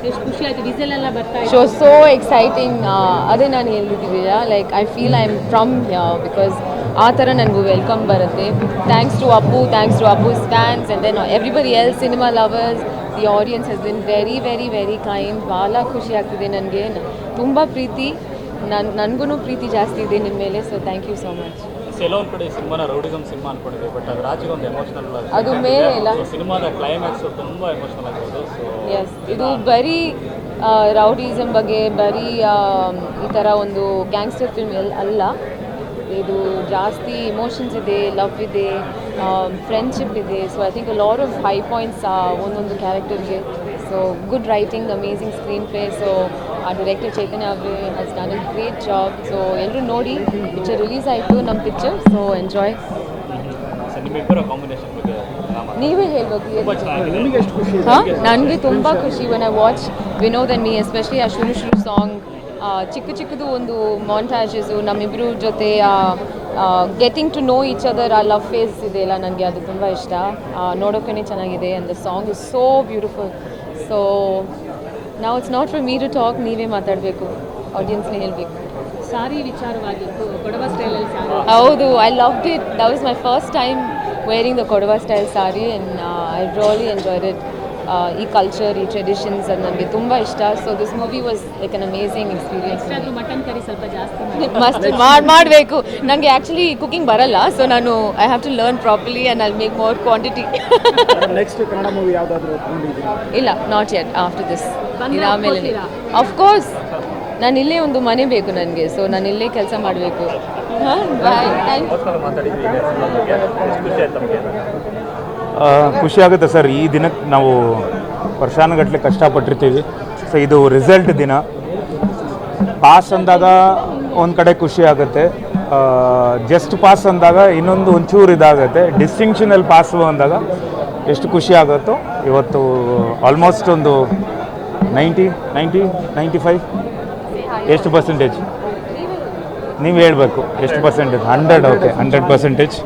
ಎಷ್ಟು ಖುಷಿ ಆಯ್ತು ವಿಸಲ್ ಎಲ್ಲ ಬರ್ತಾ ಶೋ ಸೋ ಎಕ್ಸೈಟಿಂಗ್. ಅದೇ ನಾನು ಹೇಳ್ತಿದ್ದೀರಾ, like I feel I am from here because ಆ ಥರ ನನಗೂ ವೆಲ್ಕಮ್ ಬರುತ್ತೆ. Thanks to Appu's fans and then everybody else, cinema lovers, the audience has been very very very kind. ಭಾಳ ಖುಷಿ ಆಗ್ತಿದೆ ನನಗೆ, ತುಂಬ ಪ್ರೀತಿ, ನನಗೂ ಪ್ರೀತಿ ಜಾಸ್ತಿ ಇದೆ ನಿಮ್ಮ ಮೇಲೆ. So thank you so much. ಕೆಲವೊಂದು ಕಡೆ ಸಿನಿಮಾನ ರೌಡಿಸಮ್ ಸಿನಿಮಾ ಅನ್ಕೊಂಡಿದೆ, ಬಟ್ ಅದು ರಾಜಿಗೊಂದು ಎಮೋಷನಲ್ ಅದು ಮೇಲೆ ಇಲ್ಲ, ಸಿನಿಮಾದ ಕ್ಲೈಮ್ಯಾಕ್ಸ್ ತುಂಬ ಎಮೋಷನಲ್ ಆಗಿರೋದು. ಎಸ್, ಇದು ಬರೀ ರೌಡಿಸಮ್ ಬಗ್ಗೆ, ಬರೀ ಈ ಥರ ಒಂದು ಗ್ಯಾಂಗ್ಸ್ಟರ್ ಫಿಲ್ಮ್ ಅಲ್ಲ. ಇದು ಜಾಸ್ತಿ ಇಮೋಷನ್ಸ್ ಇದೆ, ಲವ್ ಇದೆ, ಫ್ರೆಂಡ್ಶಿಪ್ ಇದೆ. So I think lot of high points ಒಂದೊಂದು ಕ್ಯಾರೆಕ್ಟರ್ಗೆ. So good writing, amazing screenplay. So ಆ ಡೈರೆಕ್ಟರ್ ಚೈತನ್ಯ ಅವರು has done a great job. So ಎಲ್ಲರೂ ನೋಡಿ, ಪಿಕ್ಚರ್ ರಿಲೀಸ್ ಆಯಿತು ನಮ್ಮ ಪಿಕ್ಚರ್. So enjoy. ನಿಮ್ಮಿಬ್ಬರ ಕಾಂಬಿನೇಷನ್ ಬಗ್ಗೆ ನೀವೇ ಹೇಳ್ಬೇಕು. ಹಾಂ, ನನಗೆ ತುಂಬ ಖುಷಿ when I watch Vinod and me, especially ಆ ಶುರು ಸಾಂಗ್, ಚಿಕ್ಕದು ಒಂದು ಮಾಂಟಾಜಸ್ಸು ನಮ್ಮಿಬ್ಬರು ಜೊತೆ getting to know each other, ಆ ಲವ್ ಫೇಸ್ ಇದೆಯಲ್ಲ, ನನಗೆ ಅದು ತುಂಬ ಇಷ್ಟ. ನೋಡೋಕ್ಕೇ ಚೆನ್ನಾಗಿದೆ and the song is so beautiful. So ನಾವು it's not for me to talk, ನೀವೇ ಮಾತಾಡಬೇಕು, ಆಡಿಯನ್ಸ್ನೇ ಹೇಳಬೇಕು. ಸಾರಿ ವಿಚಾರವಾಗಿತ್ತು, ಕೊಡವ ಸ್ಟೈಲಲ್ಲಿ ಸಾರಿ. ಹೌದು, I loved it. That was my first time wearing the Kodava style sari and I really enjoyed it. ಈ ಕಲ್ಚರ್, ಈ ಟ್ರೆಡಿಷನ್ಸ್ ಅದು ನನಗೆ ತುಂಬ ಇಷ್ಟ. So this movie was like an amazing experience. Mutton curry ಸ್ವಲ್ಪ ಜಾಸ್ತಿ ಮಸ್ತ್ ಮಾಡಬೇಕು. ನನಗೆ ಆ್ಯಕ್ಚುಲಿ ಕುಕಿಂಗ್ ಬರಲ್ಲ, ಸೊ ನಾನು I have to learn properly and I make more quantity. Next Kannada movie ಯಾವುದಾದ್ರೂ ಇಲ್ಲ, ನಾಟ್ ಯೆಟ್. ಆಫ್ಟರ್ ದಿಸ್ ಆಮೇಲೆ ಅಫ್ಕೋರ್ಸ್ ನಾನು ಇಲ್ಲೇ ಒಂದು ಮನೆ ಬೇಕು ನನಗೆ. ಸೊ ನಾನು ಇಲ್ಲೇ ಕೆಲಸ ಮಾಡಬೇಕು. ಹಾಂ, ಬಾಯ್, ಥ್ಯಾಂಕ್ ಖುಷಿ ಆಗುತ್ತೆ ಸರ್. ಈ ದಿನಕ್ಕೆ ನಾವು ವರ್ಷಾನುಗಟ್ಟಲೆ ಕಷ್ಟಪಟ್ಟಿರ್ತೀವಿ. ಸೊ ಇದು ರಿಸಲ್ಟ್ ದಿನ. ಪಾಸ್ ಅಂದಾಗ ಒಂದು ಕಡೆ ಖುಷಿ ಆಗುತ್ತೆ, ಜಸ್ಟ್ ಪಾಸ್ ಅಂದಾಗ ಇನ್ನೊಂದು ಒಂಚೂರು ಇದಾಗುತ್ತೆ. ಡಿಸ್ಟಿಂಕ್ಷನಲ್ಲಿ ಪಾಸು ಅಂದಾಗ ಎಷ್ಟು ಖುಷಿ ಆಗುತ್ತೋ. ಇವತ್ತು ಆಲ್ಮೋಸ್ಟ್ ಒಂದು 95 ಎಷ್ಟು ಪರ್ಸೆಂಟೇಜ್ ನೀವು ಹೇಳಬೇಕು, ಎಷ್ಟು ಪರ್ಸೆಂಟೇಜ್? 100. ಓಕೆ, 100%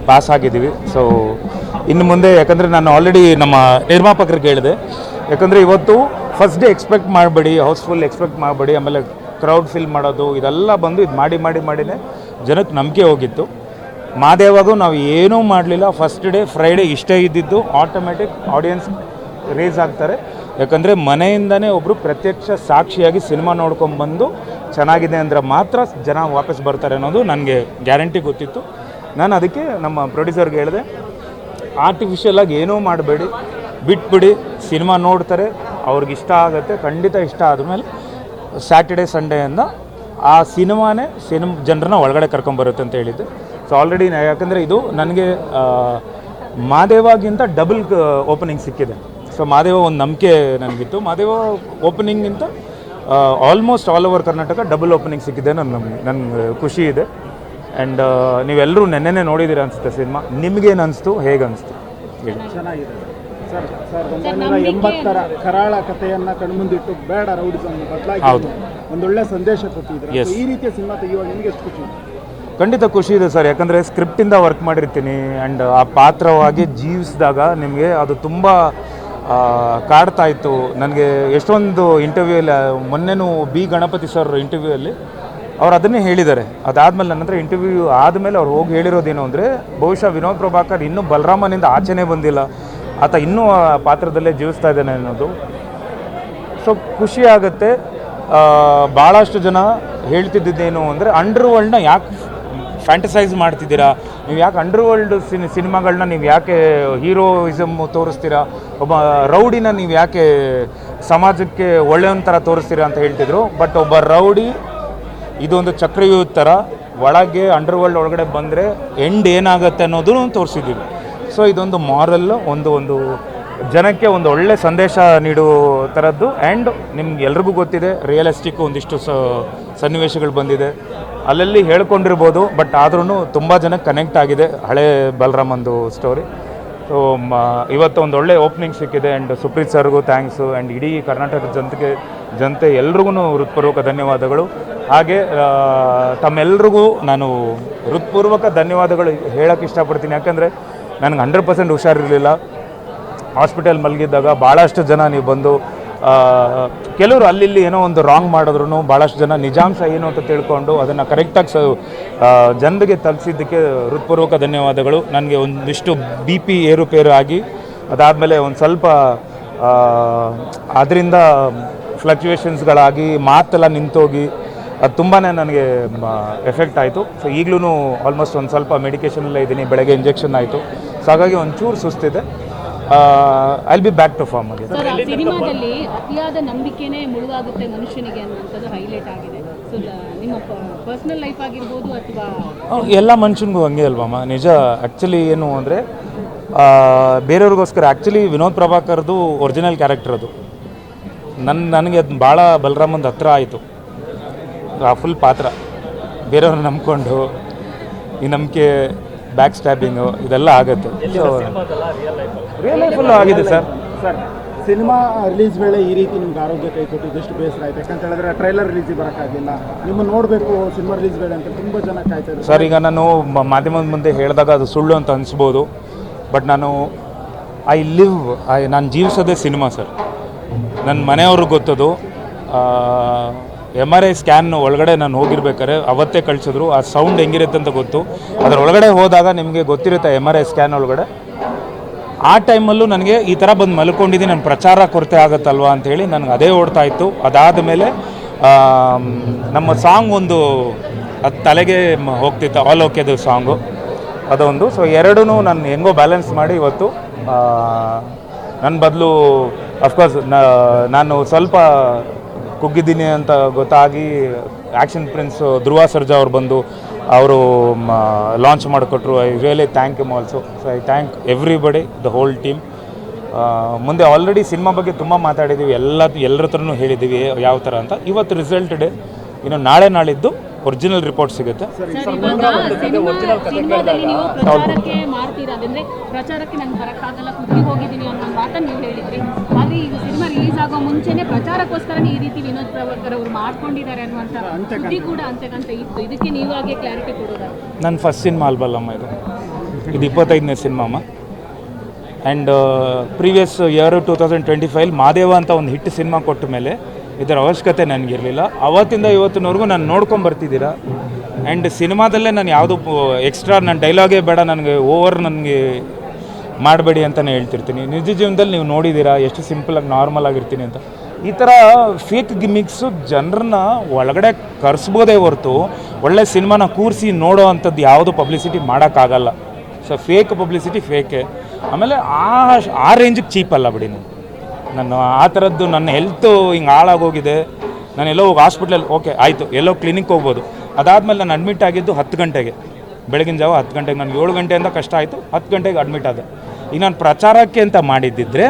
ಪಾಸ್ ಆಗಿದ್ದೀವಿ. ಸೊ ಇನ್ನು ಮುಂದೆ, ಯಾಕಂದರೆ ನಾನು ಆಲ್ರೆಡಿ ನಮ್ಮ ನಿರ್ಮಾಪಕರಿಗೆ ಹೇಳಿದೆ, ಯಾಕಂದರೆ ಇವತ್ತು ಫಸ್ಟ್ ಡೇ ಎಕ್ಸ್ಪೆಕ್ಟ್ ಮಾಡಬೇಡಿ, ಹೌಸ್ಫುಲ್ ಎಕ್ಸ್ಪೆಕ್ಟ್ ಮಾಡಬೇಡಿ, ಆಮೇಲೆ ಕ್ರೌಡ್ ಫಿಲ್ ಮಾಡೋದು ಇದೆಲ್ಲ ಬಂದು ಇದು ಮಾಡಿನೇ ಜನಕ್ಕೆ ನಂಬಿಕೆ ಹೋಗಿತ್ತು. ಮಾದೇವಾಗೂ ನಾವು ಏನೂ ಮಾಡಲಿಲ್ಲ. ಫಸ್ಟ್ ಡೇ ಫ್ರೈಡೇ ಇಷ್ಟೇ ಇದ್ದಿದ್ದು, ಆಟೋಮೆಟಿಕ್ ಆಡಿಯನ್ಸ್ ರೇಸ್ ಆಗ್ತಾರೆ. ಯಾಕಂದರೆ ಮನೆಯಿಂದನೇ ಒಬ್ಬರು ಪ್ರತ್ಯಕ್ಷ ಸಾಕ್ಷಿಯಾಗಿ ಸಿನಿಮಾ ನೋಡ್ಕೊಂಬಂದು ಚೆನ್ನಾಗಿದೆ ಅಂದರೆ ಮಾತ್ರ ಜನ ವಾಪಸ್ ಬರ್ತಾರೆ ಅನ್ನೋದು ನನಗೆ ಗ್ಯಾರಂಟಿ ಗೊತ್ತಿತ್ತು. ನಾನು ಅದಕ್ಕೆ ನಮ್ಮ ಪ್ರೊಡ್ಯೂಸರ್ಗೆ ಹೇಳಿದೆ, ಆರ್ಟಿಫಿಷಿಯಲಾಗಿ ಏನೂ ಮಾಡಬೇಡಿ, ಬಿಟ್ಬಿಡಿ, ಸಿನಿಮಾ ನೋಡ್ತಾರೆ, ಅವ್ರಿಗೆ ಇಷ್ಟ ಆಗುತ್ತೆ. ಖಂಡಿತ ಇಷ್ಟ ಆದಮೇಲೆ ಸ್ಯಾಟರ್ಡೇ ಸಂಡೇಯಿಂದ ಆ ಸಿನಿಮಾನೇ ಜನರನ್ನ ಒಳಗಡೆ ಕರ್ಕೊಂಬರುತ್ತೆ ಅಂತ ಹೇಳಿದ್ದೆ. ಸೊ ಆಲ್ರೆಡಿ ಯಾಕಂದರೆ ಇದು ನನಗೆ ಮಾದೇವಾಗಿಂತ ಡಬಲ್ ಓಪನಿಂಗ್ ಸಿಕ್ಕಿದೆ. ಸೊ ಮಾದೇವ ಒಂದು ನಂಬಿಕೆ ನನಗಿತ್ತು. ಮಾದೇವ ಓಪನಿಂಗಿಂತ almost all over Karnataka double opening ಸಿಕ್ಕಿದೆ. ನನಗೆ ಖುಷಿ ಇದೆ. ಆ್ಯಂಡ್ ನೀವೆಲ್ಲರೂ ನೆನ್ನೆನೇ ನೋಡಿದ್ದೀರ ಅನಿಸುತ್ತೆ ಸಿನಿಮಾ. ನಿಮಗೇನು ಅನಿಸ್ತು, ಹೇಗೆ ಅನಿಸ್ತು ಹೇಳಿ? ಚೆನ್ನಾಗಿದೆ ಸರ್. 1980ರ ಕರಾಳ ಕಥೆಯನ್ನು ಕಣ್ಮುಂದಿಟ್ಟು ಬೇಡ ರೌಡಿಸಮ್ ಬದಲಾಗಿ ಒಂದೊಳ್ಳೆ ಸಂದೇಶ ಕೊಟ್ಟಿದ್ದಾರೆ. ಈ ರೀತಿಯ ಸಿನಿಮಾ ತೆಗೆಯುವಾಗ ನಿಮಗೆ ಎಷ್ಟು ಖುಷಿ? ಖಂಡಿತ ಖುಷಿ ಇದೆ ಸರ್. ಯಾಕಂದರೆ ಸ್ಕ್ರಿಪ್ಟಿಂದ ವರ್ಕ್ ಮಾಡಿರ್ತೀನಿ ಆ್ಯಂಡ್ ಆ ಪಾತ್ರವಾಗಿ ಜೀವಿಸಿದಾಗ ನಿಮಗೆ ಅದು ತುಂಬ ಕಾಡ್ತಾ ಇತ್ತು. ನನಗೆ ಎಷ್ಟೊಂದು ಇಂಟರ್ವ್ಯೂಲ್ಲಿ, ಮೊನ್ನೆನೂ ಬಿ ಗಣಪತಿ ಸರ್ ಇಂಟರ್ವ್ಯೂಯಲ್ಲಿ ಅವ್ರು ಅದನ್ನೇ ಹೇಳಿದ್ದಾರೆ. ಅದಾದಮೇಲೆ ನನ್ನ ಹತ್ರ ಇಂಟರ್ವ್ಯೂ ಆದಮೇಲೆ ಅವ್ರು ಹೋಗಿ ಹೇಳಿರೋದೇನು ಅಂದರೆ, ಬಹುಶಃ ವಿನೋದ್ ಪ್ರಭಾಕರ್ ಇನ್ನೂ ಬಲರಾಮನಿಂದ ಆಚೆನೇ ಬಂದಿಲ್ಲ, ಆತ ಇನ್ನೂ ಆ ಪಾತ್ರದಲ್ಲೇ ಜೀವಿಸ್ತಾ ಇದ್ದಾನೆ ಅನ್ನೋದು. ಸೊ ಖುಷಿ ಆಗುತ್ತೆ. ಭಾಳಷ್ಟು ಜನ ಹೇಳ್ತಿದ್ದೇನು ಅಂದರೆ, ಅಂಡರ್ ವರ್ಲ್ಡ್ನ ಯಾಕೆ ಫ್ಯಾಂಟಸೈಸ್ ಮಾಡ್ತಿದ್ದೀರಾ ನೀವು, ಯಾಕೆ ಅಂಡರ್ ವರ್ಲ್ಡ್ ಸಿನಿಮಾಗಳನ್ನ ನೀವು ಯಾಕೆ ಹೀರೋಯಿಸಮ್ ತೋರಿಸ್ತೀರಾ, ಒಬ್ಬ ರೌಡಿನ ನೀವು ಯಾಕೆ ಸಮಾಜಕ್ಕೆ ಒಳ್ಳೆಯವನ ಥರ ತೋರಿಸ್ತೀರಾ ಅಂತ ಹೇಳ್ತಿದ್ರು. ಬಟ್ ಒಬ್ಬ ರೌಡಿ ಇದೊಂದು ಚಕ್ರವ್ಯೂಹ ಥರ ಒಳಗೆ ಅಂಡರ್ ವರ್ಲ್ಡ್ ಒಳಗಡೆ ಬಂದರೆ ಎಂಡ್ ಏನಾಗುತ್ತೆ ಅನ್ನೋದು ತೋರಿಸಿದ್ದೀವಿ. ಸೊ ಇದೊಂದು ಮಾರಲ್, ಒಂದು ಜನಕ್ಕೆ ಒಂದು ಒಳ್ಳೆ ಸಂದೇಶ ನೀಡುವ ಥರದ್ದು. ಆ್ಯಂಡ್ ನಿಮ್ಗೆ ಎಲ್ರಿಗೂ ಗೊತ್ತಿದೆ, ರಿಯಲಿಸ್ಟಿಕ್ ಒಂದಿಷ್ಟು ಸನ್ನಿವೇಶಗಳು ಬಂದಿದೆ, ಅಲ್ಲಲ್ಲಿ ಹೇಳ್ಕೊಂಡಿರ್ಬೋದು, ಬಟ್ ಆದ್ರೂ ತುಂಬ ಜನಕ್ಕೆ ಕನೆಕ್ಟ್ ಆಗಿದೆ ಹಳೆ ಬಲರಾಮಂದು ಸ್ಟೋರಿ. ಸೊ ಇವತ್ತು ಒಂದು ಒಳ್ಳೆ ಓಪನಿಂಗ್ ಸಿಕ್ಕಿದೆ. ಆ್ಯಂಡ್ ಸುಪ್ರೀತ್ ಸರ್ಗೂ ಥ್ಯಾಂಕ್ಸು, ಆ್ಯಂಡ್ ಇಡೀ ಕರ್ನಾಟಕದ ಜನತೆ ಎಲ್ರಿಗೂ ಹೃತ್ಪೂರ್ವಕ ಧನ್ಯವಾದಗಳು. ಹಾಗೆ ತಮ್ಮೆಲ್ರಿಗೂ ನಾನು ಹೃತ್ಪೂರ್ವಕ ಧನ್ಯವಾದಗಳು ಹೇಳೋಕ್ಕೆ ಇಷ್ಟಪಡ್ತೀನಿ. ಯಾಕಂದರೆ ನನಗೆ 100% ಹುಷಾರಿರಲಿಲ್ಲ. ಹಾಸ್ಪಿಟಲ್ ಮಲಗಿದ್ದಾಗ ಭಾಳಷ್ಟು ಜನ ನೀವು ಬಂದು ಕೆಲವರು ಅಲ್ಲಿ ಏನೋ ಒಂದು ರಾಂಗ್ ಮಾಡಿದ್ರು ಭಾಳಷ್ಟು ಜನ ನಿಜಾಂಶ ಏನು ಅಂತ ತಿಳ್ಕೊಂಡು ಅದನ್ನು ಕರೆಕ್ಟಾಗಿ ಜನರಿಗೆ ತಲುಪಿಸಿದ್ದಕ್ಕೆ ಹೃತ್ಪೂರ್ವಕ ಧನ್ಯವಾದಗಳು. ನನಗೆ ಒಂದಿಷ್ಟು BP ಏರುಪೇರು ಆಗಿ ಅದಾದಮೇಲೆ ಒಂದು ಸ್ವಲ್ಪ ಅದರಿಂದ ಫ್ಲಕ್ಚುಯೇಷನ್ಸ್ಗಳಾಗಿ ಮಾತೆಲ್ಲ ನಿಂತೋಗಿ ಅದು ತುಂಬಾ ನನಗೆ ಎಫೆಕ್ಟ್ ಆಯಿತು. ಸೊ ಈಗಲೂ ಆಲ್ಮೋಸ್ಟ್ ಒಂದು ಸ್ವಲ್ಪ ಮೆಡಿಕೇಷನಲ್ಲೇ ಇದ್ದೀನಿ, ಬೆಳಗ್ಗೆ ಇಂಜೆಕ್ಷನ್ ಆಯಿತು. ಸೊ ಹಾಗಾಗಿ ಒಂಚೂರು ಸುಸ್ತಿದೆ. I will be back to form ಆಗಿ. ಸರ್, ಆ ಸಿನಿಮಾದಲ್ಲಿ ಅತಿಯಾದ ನಂಬಿಕೆನೇ ಮುಳುಗಾಗುತ್ತೆ ಮನುಷ್ಯನಿಗೆ ಅನ್ನುವಂಥದ್ದು ಹೈಲೈಟ್ ಆಗಿದೆ. ಸೊ ನಿಮ್ಮ ಪರ್ಸನಲ್ ಲೈಫ್ ಆಗಿರ್ಬೋದು ಅಥವಾ ಎಲ್ಲ ಮನುಷ್ಯನಿಗೂ ಹಂಗೆ ಅಲ್ವಮ್ಮ, ನಿಜ. ಆ್ಯಕ್ಚುಲಿ ಏನು ಅಂದರೆ ಬೇರೆಯವ್ರಿಗೋಸ್ಕರ ಆ್ಯಕ್ಚುಲಿ ವಿನೋದ್ ಪ್ರಭಾಕರ್ದು ಒರಿಜಿನಲ್ ಕ್ಯಾರೆಕ್ಟರ್ ಅದು. ನನಗೆ ಅದು ಭಾಳ ಬಲರಾಮಂದು ಹತ್ರ ಆಯಿತು ಆ ಫುಲ್ ಪಾತ್ರ. ಬೇರೆಯವ್ರನ್ನ ನಂಬ್ಕೊಂಡು ಈ ನಂಬಿಕೆ, ಬ್ಯಾಕ್ ಸ್ಟ್ಯಾಬಿಂಗು ಇದೆಲ್ಲ ಆಗುತ್ತೆ. ಸೊ ರಿಯಲ್ ಲೈಫಲ್ಲೂ ಆಗಿದೆ ಸರ್. ಸಿನಿಮಾ ರಿಲೀಸ್ ವೇಳೆ ಈ ರೀತಿ ನಿಮ್ಗೆ ಆರೋಗ್ಯ ಕೈ ಕೊಟ್ಟಿದ್ದು ಎಷ್ಟು ಬೇಸರ ಆಯ್ತು. ಯಾಕಂತ ಹೇಳಿದ್ರೆ ಟ್ರೈಲರ್ ರಿಲೀಸಿಗೆ ಬರೋಕ್ಕಾಗಲಿಲ್ಲ, ನಿಮ್ಮನ್ನು ನೋಡಬೇಕು ಸಿನಿಮಾ ರಿಲೀಸ್ ವೇಳೆ ಅಂತ ತುಂಬ ಜನ ಕಾಯ್ತಾ ಇದ್ದಾರೆ ಸರ್. ಈಗ ನಾನು ಮಾಧ್ಯಮದ ಮುಂದೆ ಹೇಳಿದಾಗ ಅದು ಸುಳ್ಳು ಅಂತ ಅನಿಸ್ಬೋದು, ಬಟ್ ನಾನು ನಾನು ಜೀವಿಸೋದೇ ಸಿನಿಮಾ ಸರ್. ನನ್ನ ಮನೆಯವ್ರಿಗೆ ಗೊತ್ತದು. MRI ಸ್ಕ್ಯಾನ್ ಒಳಗಡೆ ನಾನು ಹೋಗಿರ್ಬೇಕಾದ್ರೆ ಅವತ್ತೇ ಕಳಿಸಿದ್ರು. ಆ ಸೌಂಡ್ ಹೆಂಗಿರುತ್ತೆ ಅಂತ ಗೊತ್ತು. ಅದರೊಳಗಡೆ ಹೋದಾಗ ನಿಮಗೆ ಗೊತ್ತಿರುತ್ತೆ MRI ಸ್ಕ್ಯಾನ್ ಒಳಗಡೆ. ಆ ಟೈಮಲ್ಲೂ ನನಗೆ ಈ ಥರ ಬಂದು ಮಲ್ಕೊಂಡಿದ್ದೀನಿ, ನನ್ನ ಪ್ರಚಾರ ಕೊರತೆ ಆಗುತ್ತಲ್ವ ಅಂಥೇಳಿ ನನಗೆ ಅದೇ ಓಡ್ತಾ ಇತ್ತು. ಅದಾದಮೇಲೆ ನಮ್ಮ ಸಾಂಗ್ ಒಂದು ಅದು ತಲೆಗೆ ಹೋಗ್ತಿತ್ತು, ಆಲ್ ಓಕೆದು ಸಾಂಗು ಅದೊಂದು. ಸೊ ಎರಡೂ ನಾನು ಹೆಂಗೋ ಬ್ಯಾಲೆನ್ಸ್ ಮಾಡಿ ಇವತ್ತು ನನ್ನ ಬದಲು ಅಫ್ಕೋರ್ಸ್ ನಾನು ಸ್ವಲ್ಪ ಕುಗ್ಗಿದ್ದೀನಿ ಅಂತ ಗೊತ್ತಾಗಿ ಆ್ಯಕ್ಷನ್ ಪ್ರಿನ್ಸ್ ಧ್ರುವ ಸರ್ಜಾ ಅವ್ರು ಬಂದು ಅವರು ಲಾಂಚ್ ಮಾಡಿಕೊಟ್ರು. I really thank you also. So I thank everybody, the whole team. ಮುಂದೆ ಆಲ್ರೆಡಿ ಸಿನಿಮಾ ಬಗ್ಗೆ ತುಂಬ ಮಾತಾಡಿದ್ದೀವಿ, ಎಲ್ಲರ ಹತ್ರನೂ ಹೇಳಿದ್ದೀವಿ ಯಾವ ಥರ ಅಂತ. ಇವತ್ತು ರಿಸಲ್ಟ್ ಡೇ, ಇನ್ನು ನಾಳೆ ನಾಳಿದ್ದು ಒರಿಜಿನಲ್ ರಿಪೋರ್ಟ್ ಸಿಗುತ್ತೆ. ಸಿನಿಮಾದಲ್ಲಿ ನೀವು ಪ್ರಚಾರಕ್ಕೆ ಮಾಡ್ತೀರಾ ಅಂದ್ರೆ ಪ್ರಚಾರಕ್ಕೆ ನಂಗೆ ಬರೋಕ್ಕಾಗಲ್ಲ, ಕುಗ್ಗಿ ಹೋಗಿದ್ದೀನಿ ಅನ್ನೋ ಮಾತನ್ನು ನೀವು ಹೇಳಿದ್ರಿ. ಆದರೆ ಈಗ ಸಿನಿಮಾ ರಿಲೀಸ್ ಆಗೋ ಮುಂಚೆನೆ ಪ್ರಚಾರಕ್ಕೋಸ್ಕರ ಈ ರೀತಿ ವಿನೋದ್ ಪ್ರಭಾಕರ್ ಅವರು ಮಾಡ್ಕೊಂಡಿದ್ದಾರೆ ಅನ್ನುವಂಥ ಸುದ್ದಿ ಕೂಡ ಅಂತೆಕಂತ ಇತ್ತು. ಇದಕ್ಕೆ ನೀವಾಗೆ ಕ್ಲಾರಿಟಿ ಕೊಡೋದಾ? ನನ್ನ ಫಸ್ಟ್ ಸಿನಿಮಾ ಅಲ್ವಲ್ಲಮ್ಮ ಇದು 25ನೇ ಸಿನಿಮಾಮ್ಮ. ಆ್ಯಂಡ್ ಪ್ರೀವಿಯಸ್ ಇಯರ್ 2025 ಮಾದೇವ ಅಂತ ಒಂದು ಹಿಟ್ ಸಿನಿಮಾ ಕೊಟ್ಟ ಮೇಲೆ ಇದರ ಅವಶ್ಯಕತೆ ನನಗಿರಲಿಲ್ಲ. ಅವತ್ತಿಂದ ಇವತ್ತಿನವರೆಗೂ ನಾನು ನೋಡ್ಕೊಂಬರ್ತಿದ್ದೀರಾ. ಆ್ಯಂಡ್ ಸಿನಿಮಾದಲ್ಲೇ ನಾನು ಯಾವುದು ಎಕ್ಸ್ಟ್ರಾ ನನ್ನ ಡೈಲಾಗೇ ಬೇಡ, ನನಗೆ ಓವರ್ ನನಗೆ ಮಾಡಬೇಡಿ ಅಂತಲೇ ಹೇಳ್ತಿರ್ತೀನಿ. ನಿಜ ಜೀವನದಲ್ಲಿ ನೀವು ನೋಡಿದ್ದೀರಾ ಎಷ್ಟು ಸಿಂಪಲಾಗಿ ನಾರ್ಮಲ್ ಆಗಿರ್ತೀನಿ ಅಂತ. ಈ ಥರ ಫೇಕ್ ಗಿಮಿಕ್ಸು ಜನರನ್ನ ಒಳಗಡೆ ಕರೆಸ್ಬೋದೇ ಹೊರತು ಒಳ್ಳೆ ಸಿನಿಮಾನ ಕೂರಿಸಿ ನೋಡೋ ಅಂಥದ್ದು ಯಾವುದು ಪಬ್ಲಿಸಿಟಿ ಮಾಡೋಕ್ಕಾಗಲ್ಲ. ಸೊ ಫೇಕ್ ಪಬ್ಲಿಸಿಟಿ ಫೇಕೆ. ಆಮೇಲೆ ಆ ರೇಂಜಿಗೆ ಚೀಪ್ ಅಲ್ಲ ಬಿಡಿ. ನಾನು ಆ ಥರದ್ದು ನನ್ನ ಹೆಲ್ತು ಹಿಂಗೆ ಹಾಳಾಗೋಗಿದೆ. ನಾನು ಎಲ್ಲೋ ಹೋಗಿ ಹಾಸ್ಪಿಟ್ಲಲ್ಲಿ ಓಕೆ ಆಯಿತು, ಎಲ್ಲೋ ಕ್ಲಿನಿಕ್ ಹೋಗ್ಬೋದು. ಅದಾದಮೇಲೆ ನಾನು ಅಡ್ಮಿಟ್ ಆಗಿದ್ದು 10 ಗಂಟೆಗೆ, ಬೆಳಗಿನ ಜಾವ 10 ಗಂಟೆಗೆ. ನನಗೆ 7 ಗಂಟೆಯಿಂದ ಕಷ್ಟ ಆಯಿತು, 10 ಗಂಟೆಗೆ ಅಡ್ಮಿಟ್ ಆದೆ. ಈಗ ನಾನು ಪ್ರಚಾರಕ್ಕೆ ಅಂತ ಮಾಡಿದ್ದಿದ್ರೆ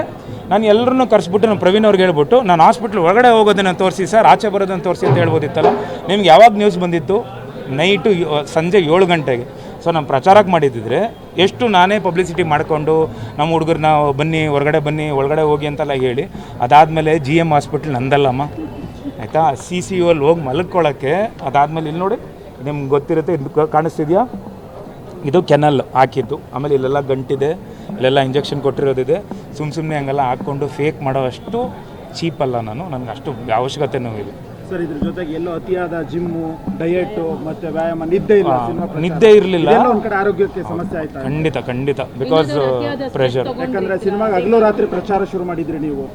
ನಾನು ಎಲ್ಲರನ್ನೂ ಕರೆಸ್ಬಿಟ್ಟು ನಾನು ಪ್ರವೀಣ್ ಅವ್ರಿಗೆ ಹೇಳ್ಬಿಟ್ಟು ನಾನು ಹಾಸ್ಪಿಟ್ಲ್ ಒಳಗಡೆ ಹೋಗೋದನ್ನು ತೋರಿಸಿ ಸರ್, ಆಚೆ ಬರೋದನ್ನು ತೋರಿಸಿ ಅಂತ ಹೇಳ್ಬೋದಿತ್ತಲ್ಲ. ನಿಮ್ಗೆ ಯಾವಾಗ ನ್ಯೂಸ್ ಬಂದಿತ್ತು? ನೈಟು ಸಂಜೆ 7 ಗಂಟೆಗೆ. ಸೊ ನಾನು ಪ್ರಚಾರಕ್ಕೆ ಮಾಡಿದ್ದಿದ್ರೆ ಎಷ್ಟು ನಾನೇ ಪಬ್ಲಿಸಿಟಿ ಮಾಡಿಕೊಂಡು ನಮ್ಮ ಹುಡುಗರನ್ನ ಬನ್ನಿ ಹೊರಗಡೆ ಬನ್ನಿ ಒಳಗಡೆ ಹೋಗಿ ಅಂತೆಲ್ಲ ಹೇಳಿ, ಅದಾದಮೇಲೆ GM ಹಾಸ್ಪಿಟ್ಲ್ ನಂದಲ್ಲಮ್ಮ, ಆಯಿತಾ, CCU ಅಲ್ಲಿ ಹೋಗಿ ಮಲ್ಕೊಳ್ಳೋಕ್ಕೆ. ಅದಾದಮೇಲೆ ಇಲ್ಲಿ ನೋಡಿ ನಿಮ್ಗೆ ಗೊತ್ತಿರುತ್ತೆ, ಇದು ಕಾಣಿಸ್ತಿದೆಯಾ, ಇದು ಕೆನಲ್ ಹಾಕಿದ್ದು. ಆಮೇಲೆ ಇಲ್ಲೆಲ್ಲ ಗಂಟಿದೆ, ಇಲ್ಲೆಲ್ಲ ಇಂಜೆಕ್ಷನ್ ಕೊಟ್ಟಿರೋದಿದೆ. ಸುಮ್ಮನೆ ಹಂಗೆಲ್ಲ ಹಾಕ್ಕೊಂಡು ಫೇಕ್ ಮಾಡೋ ಅಷ್ಟು ಚೀಪ್ ಅಲ್ಲ ನಾನು. ನನಗೆ ಅಷ್ಟು ಅವಶ್ಯಕತೆನೂ ಇದೆ ಸರ್. ಇದ್ರ ಜೊತೆಗೆ ಎಲ್ಲೋ ಅತಿಯಾದ ಜಿಮ್ಮು, ಡಯಟು ಮತ್ತೆ ವ್ಯಾಯಾಮ, ನಿದ್ದೆ ಇಲ್ಲ, ನಿದ್ದೆ ಇರಲಿಲ್ಲ, ಒಂದ್ ಕಡೆ ಆರೋಗ್ಯಕ್ಕೆ ಸಮಸ್ಯೆ ಆಯ್ತಾ? ಖಂಡಿತ ಬಿಕಾಸ್ ಪ್ರೆಷರ್. ಯಾಕಂದ್ರೆ ಸಿನಿಮಾಗೆ ಹಗಲು ರಾತ್ರಿ ಪ್ರಚಾರ ಶುರು ಮಾಡಿದ್ರಿ ನೀವು.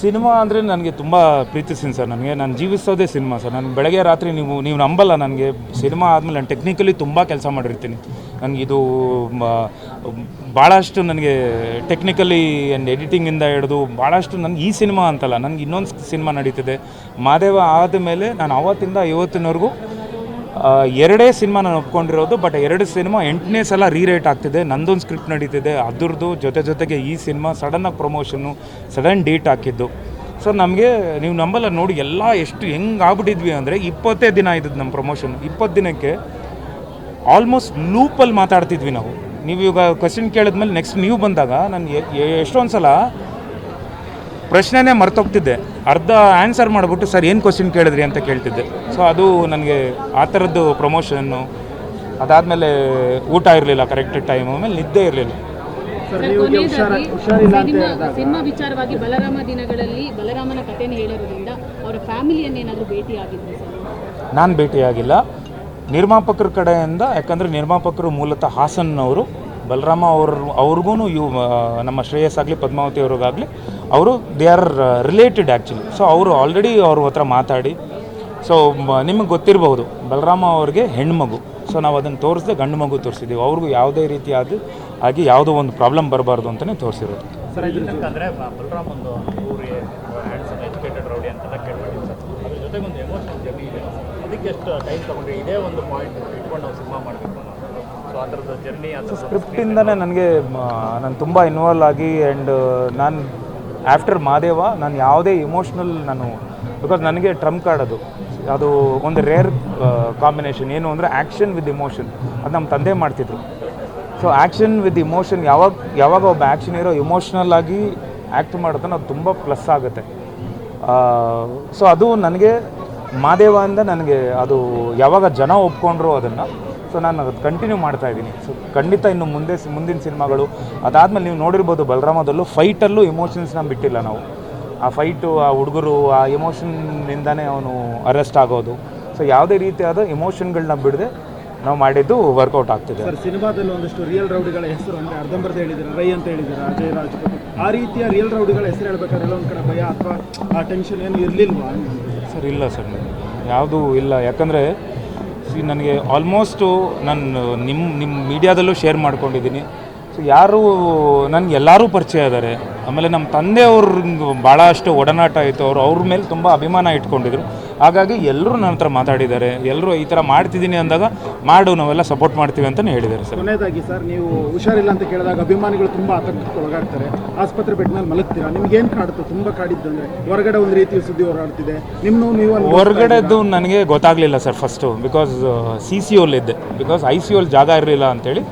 ಸಿನಿಮಾ ಅಂದರೆ ನನಗೆ ತುಂಬ ಪ್ರೀತಿಸ್ತೀನಿ ಸರ್. ನಾನು ಜೀವಿಸೋದೇ ಸಿನಿಮಾ ಸರ್. ನಾನು ಬೆಳಗ್ಗೆ ರಾತ್ರಿ ನೀವು ನಂಬಲ್ಲ, ನನಗೆ ಸಿನಿಮಾ ಆದಮೇಲೆ ನಾನು ಟೆಕ್ನಿಕಲಿ ತುಂಬ ಕೆಲಸ ಮಾಡಿರ್ತೀನಿ. ನನಗಿದು ಭಾಳಷ್ಟು ನನಗೆ ಟೆಕ್ನಿಕಲಿ ಆ್ಯಂಡ್ ಎಡಿಟಿಂಗಿಂದ ಹಿಡಿದು ಭಾಳಷ್ಟು ನನಗೆ ಈ ಸಿನಿಮಾ ಅಂತಲ್ಲ, ನನಗೆ ಇನ್ನೊಂದು ಸಿನಿಮಾ ನಡೀತಿದೆ ಮಾದೇವ. ಆದಮೇಲೆ ನಾನು ಅವತ್ತಿಂದ ಇವತ್ತಿನವರೆಗೂ 2 ಸಿನಿಮಾ ನಾನು ಒಪ್ಕೊಂಡಿರೋದು. ಬಟ್ 2 ಸಿನಿಮಾ 8ನೇ ಸಲ ರೀರೇಟ್ ಆಗ್ತಿದೆ. ನಂದೊಂದು ಸ್ಕ್ರಿಪ್ಟ್ ನಡೀತಿದೆ, ಅದ್ರದ್ದು ಜೊತೆಗೆ ಈ ಸಿನಿಮಾ ಸಡನ್ನಾಗಿ ಪ್ರಮೋಷನ್ನು, ಸಡನ್ ಡೇಟ್ ಹಾಕಿದ್ದು. ಸೊ ನಮಗೆ ನೀವು ನಂಬಲ್ಲ ನೋಡಿ, ಎಲ್ಲ ಎಷ್ಟು ಹೆಂಗೆ ಆಗ್ಬಿಟ್ಟಿದ್ವಿ ಅಂದರೆ 20 ದಿನ ಇದ್ದದ್ದು ನಮ್ಮ ಪ್ರಮೋಷನ್. 20 ದಿನಕ್ಕೆ ಆಲ್ಮೋಸ್ಟ್ ಲೂಪಲ್ಲಿ ಮಾತಾಡ್ತಿದ್ವಿ ನಾವು. ನೀವು ಈಗ ಕ್ವಶನ್ ಕೇಳಿದ್ಮೇಲೆ ನೆಕ್ಸ್ಟ್ ನೀವು ಬಂದಾಗ ನಾನು ಎಷ್ಟೊಂದು ಸಲ ಪ್ರಶ್ನೆನೇ ಮರ್ತೋಗ್ತಿದ್ದೆ, ಅರ್ಧ ಆನ್ಸರ್ ಮಾಡಿಬಿಟ್ಟು ಸರ್ ಏನು ಕ್ವಶನ್ ಕೇಳಿದ್ರಿ ಅಂತ ಕೇಳ್ತಿದ್ದೆ. ಸೊ ಅದು ನನಗೆ ಆ ಥರದ್ದು ಪ್ರಮೋಷನ್ನು. ಅದಾದಮೇಲೆ ಊಟ ಇರಲಿಲ್ಲ ಕರೆಕ್ಟ್ ಟೈಮ್, ಆಮೇಲೆ ನಿದ್ದೆ ಇರಲಿಲ್ಲ. ಸರ್, ನೀವು ಕೊನೆಯದಾಗಿ ಹುಷಾರಿಲ್ಲ ಅಂತ ಸಿನಿಮಾ ಹೇಳಿದಾಗ ಸಿನಿಮಾ ವಿಚಾರವಾಗಿ ಬಲರಾಮ ದಿನಗಳಲ್ಲಿ ಬಲರಾಮನ ಕಥೆಯನ್ನು ಹೇಳಿರೋದ್ರಿಂದ ಅವರ ಫ್ಯಾಮಿಲಿಯನ್ನೇನಾದರೂ ಭೇಟಿಯಾಗಿದ್ರು ಸರ್? ನಾನು ಭೇಟಿಯಾಗಿಲ್ಲ ನಿರ್ಮಾಪಕರ ಕಡೆಯಿಂದ, ಯಾಕಂದರೆ ನಿರ್ಮಾಪಕರು ಮೂಲತಃ ಹಾಸನ್ನವರು. ಬಲರಾಮ ಅವ್ರಿಗೂ ನಮ್ಮ ಶ್ರೇಯಸ್ ಆಗಲಿ ಪದ್ಮಾವತಿ ಅವ್ರಿಗಾಗಲಿ ಅವರು they are related actually. So ಅವರು ಆಲ್ರೆಡಿ ಅವ್ರ ಹತ್ರ ಮಾತಾಡಿ, ಸೊ ನಿಮಗೆ ಗೊತ್ತಿರಬಹುದು ಬಲರಾಮ ಅವ್ರಿಗೆ ಹೆಣ್ಮಗು. ಸೊ ನಾವು ಅದನ್ನು ತೋರಿಸ್ದೆ ಗಂಡು ಮಗು ತೋರಿಸಿದ್ದೀವಿ. ಅವ್ರಿಗೂ ಯಾವುದೇ ರೀತಿಯಾದ ಆಗಿ ಯಾವುದೋ ಒಂದು ಪ್ರಾಬ್ಲಮ್ ಬರಬಾರ್ದು ಅಂತಲೇ ತೋರಿಸಿರೋದು. ಸರ್ ಅಂದರೆ ಬಲರಾಮ್ ಒಂದು ಹ್ಯಾಂಡ್ಸಮ್ ಎಜುಕೇಟೆಡ್ ರೌಡಿ ಅಂತೆಲ್ಲ ಕೇಳ್ಬಿಟ್ಟಿದ್ದು ಸರ್. ಅದ್ರ ಜೊತೆಗೆ ಒಂದು ಎಮೋಷನಲ್ ಜರ್ನಿ ಇದೆ. ಅದಕ್ಕೆ ಎಷ್ಟು ಟೈಮ್ ತೊಗೊಂಡ್ರಿ ಇದೇ ಒಂದು ಪಾಯಿಂಟ್ ಇಟ್ಕೊಂಡು ನಾವು ಸಿನಿಮಾ ಮಾಡಬೇಕು ಅನ್ನೋ? ಸೊ ಆ ಥರದ ಜರ್ನಿ ಅದು ಸ್ಕ್ರಿಪ್ಟಿಂದನೇ ನನಗೆ ನಾನು ತುಂಬ ಇನ್ವಾಲ್ವ್ ಆಗಿ ಆ್ಯಂಡ್ ನಾನು ಆಫ್ಟರ್ ಮಾದೇವ ನಾನು ಯಾವುದೇ ಇಮೋಷ್ನಲ್ ಬಿಕಾಸ್ ನನಗೆ ಟ್ರಂಪ್ ಕಾರ್ಡ್ ಅದು ಒಂದು ರೇರ್ ಕಾಂಬಿನೇಷನ್. ಏನು ಅಂದರೆ ಆ್ಯಕ್ಷನ್ ವಿತ್ ಇಮೋಷನ್. ಅದು ನಮ್ಮ ತಂದೆ ಮಾಡ್ತಿದ್ರು. ಸೊ ಆ್ಯಕ್ಷನ್ ವಿತ್ ಇಮೋಷನ್ ಯಾವಾಗ ಒಬ್ಬ ಆ್ಯಕ್ಷನ್ ಹೀರೋ ಇಮೋಷ್ನಲ್ ಆಗಿ ಆ್ಯಕ್ಟ್ ಮಾಡ್ತಾನೆ ಅದು ತುಂಬ ಪ್ಲಸ್ ಆಗುತ್ತೆ. ಸೊ ಅದು ನನಗೆ ಮಾದೇವದಿಂದ ನನಗೆ ಅದು ಯಾವಾಗ ಜನ ಒಪ್ಕೊಂಡ್ರು ಅದನ್ನು, ಸೊ ನಾನು ಅದು ಕಂಟಿನ್ಯೂ ಮಾಡ್ತಾಯಿದ್ದೀನಿ. ಸೊ ಖಂಡಿತ ಇನ್ನು ಮುಂದಿನ ಸಿನಿಮಾಗಳು ಅದಾದಮೇಲೆ ನೀವು ನೋಡಿರ್ಬೋದು ಬಲರಾಮದಲ್ಲೂ ಫೈಟಲ್ಲೂ ಇಮೋಷನ್ಸ್ನ ಬಿಟ್ಟಿಲ್ಲ ನಾವು. ಆ ಫೈಟು, ಆ ಹುಡುಗರು, ಆ ಎಮೋಷನ್ನಿಂದನೇ ಅವನು ಅರೆಸ್ಟ್ ಆಗೋದು. ಸೊ ಯಾವುದೇ ರೀತಿಯಾದ ಇಮೋಷನ್ಗಳನ್ನ ಬಿಡದೆ ನಾವು ಮಾಡಿದ್ದು ವರ್ಕೌಟ್ ಆಗ್ತಿದೆ. ಸರ್, ಸಿನಿಮಾದಲ್ಲಿ ಒಂದಷ್ಟು ರಿಯಲ್ ರೌಡಿಗಳ ಹೆಸರು ಅಂದರೆ ಅರ್ಧಂಬರ್ಧ ಹೇಳಿದ್ದೀರಾ, ರೈ ಅಂತ ಹೇಳಿದ್ದೀರಾ, ಅಜಯ್ ರಾಜ್ಪೂತ್, ಆ ರೀತಿಯ ರಿಯಲ್ ರೌಡಿಗಳ ಹೆಸರು ಹೇಳ್ಬೇಕಾದ್ರೆ ಎಲ್ಲ ಒಂದು ಕಡೆ ಭಯ ಅಥವಾ ಆ ಟೆನ್ಷನ್ ಏನು ಇರಲಿಲ್ವಾ? ಸರ್ ಇಲ್ಲ ಸರ್, ಯಾವುದೂ ಇಲ್ಲ. ಯಾಕಂದರೆ ನನಗೆ ಆಲ್ಮೋಸ್ಟು ನಾನು ನಿಮ್ಮ ಮೀಡಿಯಾದಲ್ಲೂ ಶೇರ್ ಮಾಡ್ಕೊಂಡಿದ್ದೀನಿ. ಸೊ ಯಾರು ನನಗೆ ಎಲ್ಲರೂ ಪರಿಚಯ ಇದ್ದಾರೆ. ಆಮೇಲೆ ನಮ್ಮ ತಂದೆಯವ್ರಿಗೆ ಭಾಳಷ್ಟು ಒಡನಾಟ ಇತ್ತು. ಅವ್ರ ಮೇಲೆ ತುಂಬ ಅಭಿಮಾನ ಇಟ್ಕೊಂಡಿದ್ರು. ಹಾಗಾಗಿ ಎಲ್ಲರೂ ನನ್ನ ಹತ್ರ ಮಾತಾಡಿದ್ದಾರೆ. ಎಲ್ಲರೂ ಈ ಥರ ಮಾಡ್ತಿದ್ದೀನಿ ಅಂದಾಗ ಮಾಡು, ನಾವೆಲ್ಲ ಸಪೋರ್ಟ್ ಮಾಡ್ತೀವಿ ಅಂತಲೇ ಹೇಳಿದ್ದಾರೆ ಸರ್. ಕೊನೆಯದಾಗಿ ಸರ್, ನೀವು ಹುಷಾರಿಲ್ಲ ಅಂತ ಕೇಳಿದಾಗ ಅಭಿಮಾನಿಗಳು ತುಂಬ ಆತಂಕಕ್ಕೆ ಒಳಗಾಗ್ತಾರೆ. ಆಸ್ಪತ್ರೆ ಬೆಡ್ ಮೇಲೆ ಮಲಗ್ತೀರಾ, ನಿಮ್ಗೇನು ಕಾಡುತ್ತೆ? ತುಂಬ ಕಾಡಿದ್ದಂದರೆ ಹೊರಗಡೆ ಒಂದು ರೀತಿಯ ಸುದ್ದಿ ಹೊರಡ್ತಿದೆ. ನೀವು ಹೊರಗಡೆದು ನನಗೆ ಗೊತ್ತಾಗಲಿಲ್ಲ ಸರ್ ಫಸ್ಟು, ಬಿಕಾಸ್ CCU ಇದ್ದೆ. ಬಿಕಾಸ್ ICU ಜಾಗ ಇರಲಿಲ್ಲ ಅಂತೇಳಿ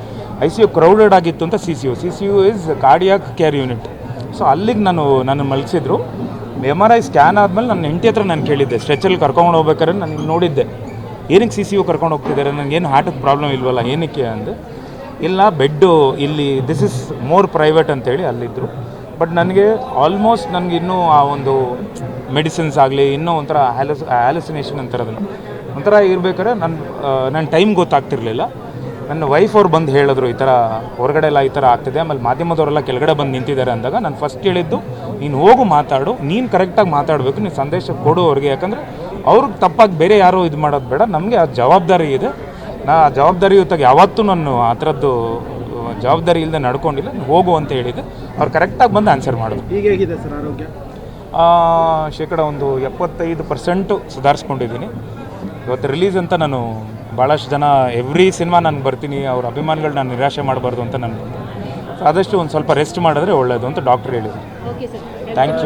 ICU ಕ್ರೌಡೆಡ್ ಆಗಿತ್ತು ಅಂತ CCU is cardiac care unit. So ಅಲ್ಲಿಗೆ ನನ್ನ ಮಲಗಿಸಿದ್ರು. MRI ಸ್ಕ್ಯಾನ್ ಆದಮೇಲೆ ನನ್ನ ಹೆಂಡತಿ ಹತ್ರ ನಾನು ಕೇಳಿದ್ದೆ, ಸ್ಟ್ರೆಚಲ್ಲಿ ಕರ್ಕೊಂಡು ಹೋಗ್ಬೇಕಾದ್ರೆ ನಾನು ನೋಡಿದ್ದೆ, ಏನಕ್ಕೆ CCU ಕರ್ಕೊಂಡು ಹೋಗ್ತಿದ್ದಾರೆ, ನನಗೇನು ಹಾರ್ಟಿಗೆ ಪ್ರಾಬ್ಲಮ್ ಇಲ್ವಲ್ಲ ಏನಕ್ಕೆ ಅಂದೆ. ಇಲ್ಲ ಬೆಡ್ಡು ಇಲ್ಲಿ ದಿಸ್ ಇಸ್ ಮೋರ್ ಪ್ರೈವೇಟ್ ಅಂತೇಳಿ ಅಲ್ಲಿದ್ದರು. ಬಟ್ ನನಗೆ ಆಲ್ಮೋಸ್ಟ್ ನನಗೆ ಇನ್ನೂ ಆ ಒಂದು ಮೆಡಿಸಿನ್ಸ್ ಆಗಲಿ ಇನ್ನೂ ಒಂಥರ ಹ್ಯಾಲುಸಿನೇಷನ್ ಅಂತಾರದನ್ನು ಒಂಥರ ಇರ್ಬೇಕಾದ್ರೆ ನನ್ನ ಟೈಮ್ ಗೊತ್ತಾಗ್ತಿರ್ಲಿಲ್ಲ. ನನ್ನ ವೈಫ್ ಅವ್ರು ಬಂದು ಹೇಳಿದ್ರು ಈ ಥರ ಹೊರಗಡೆ ಎಲ್ಲ ಈ ಥರ ಆಗ್ತಿದೆ, ಆಮೇಲೆ ಮಾಧ್ಯಮದವರೆಲ್ಲ ಕೆಳಗಡೆ ಬಂದು ನಿಂತಿದ್ದಾರೆ ಅಂದಾಗ ನಾನು ಫಸ್ಟ್ ಹೇಳಿದ್ದು, ನೀನು ಹೋಗು ಮಾತಾಡು, ನೀನು ಕರೆಕ್ಟಾಗಿ ಮಾತಾಡಬೇಕು, ನೀನು ಸಂದೇಶ ಕೊಡು ಅವ್ರಿಗೆ. ಯಾಕಂದರೆ ಅವ್ರಿಗೆ ತಪ್ಪಾಗಿ ಬೇರೆ ಯಾರೂ ಇದು ಮಾಡೋದು ಬೇಡ, ನಮಗೆ ಆ ಜವಾಬ್ದಾರಿ ಇದೆ. ನಾ ಆ ಜವಾಬ್ದಾರಿಯುತ್ತಾಗಿ ಯಾವತ್ತೂ ನಾನು ಆ ಥರದ್ದು ಜವಾಬ್ದಾರಿ ಇಲ್ಲದೆ ನಡ್ಕೊಂಡಿಲ್ಲ. ಹೋಗು ಅಂತ ಹೇಳಿದ್ದೆ. ಅವ್ರು ಕರೆಕ್ಟಾಗಿ ಬಂದು ಆನ್ಸರ್ ಮಾಡಿದ್ರು. ಈಗ ಹೇಗಿದೆ ಸರ್ ಆರೋಗ್ಯ? ಶೇಕಡ ಒಂದು 75% ಸುಧಾರಿಸ್ಕೊಂಡಿದ್ದೀನಿ. ಇವತ್ತು ರಿಲೀಸ್ ಅಂತ ನಾನು ಭಾಳಷ್ಟು ಜನ ಎವ್ರಿ ಸಿನಿಮಾ ನಾನು ಬರ್ತೀನಿ, ಅವ್ರ ಅಭಿಮಾನಿಗಳು ನಾನು ನಿರಾಶೆ ಮಾಡಬಾರ್ದು ಅಂತ ನಾನು ಆದಷ್ಟು ಒಂದು ಸ್ವಲ್ಪ ರೆಸ್ಟ್ ಮಾಡಿದ್ರೆ ಒಳ್ಳೆಯದು ಅಂತ ಡಾಕ್ಟ್ರ್ ಹೇಳಿದ್ರು. Okay sir, thank you.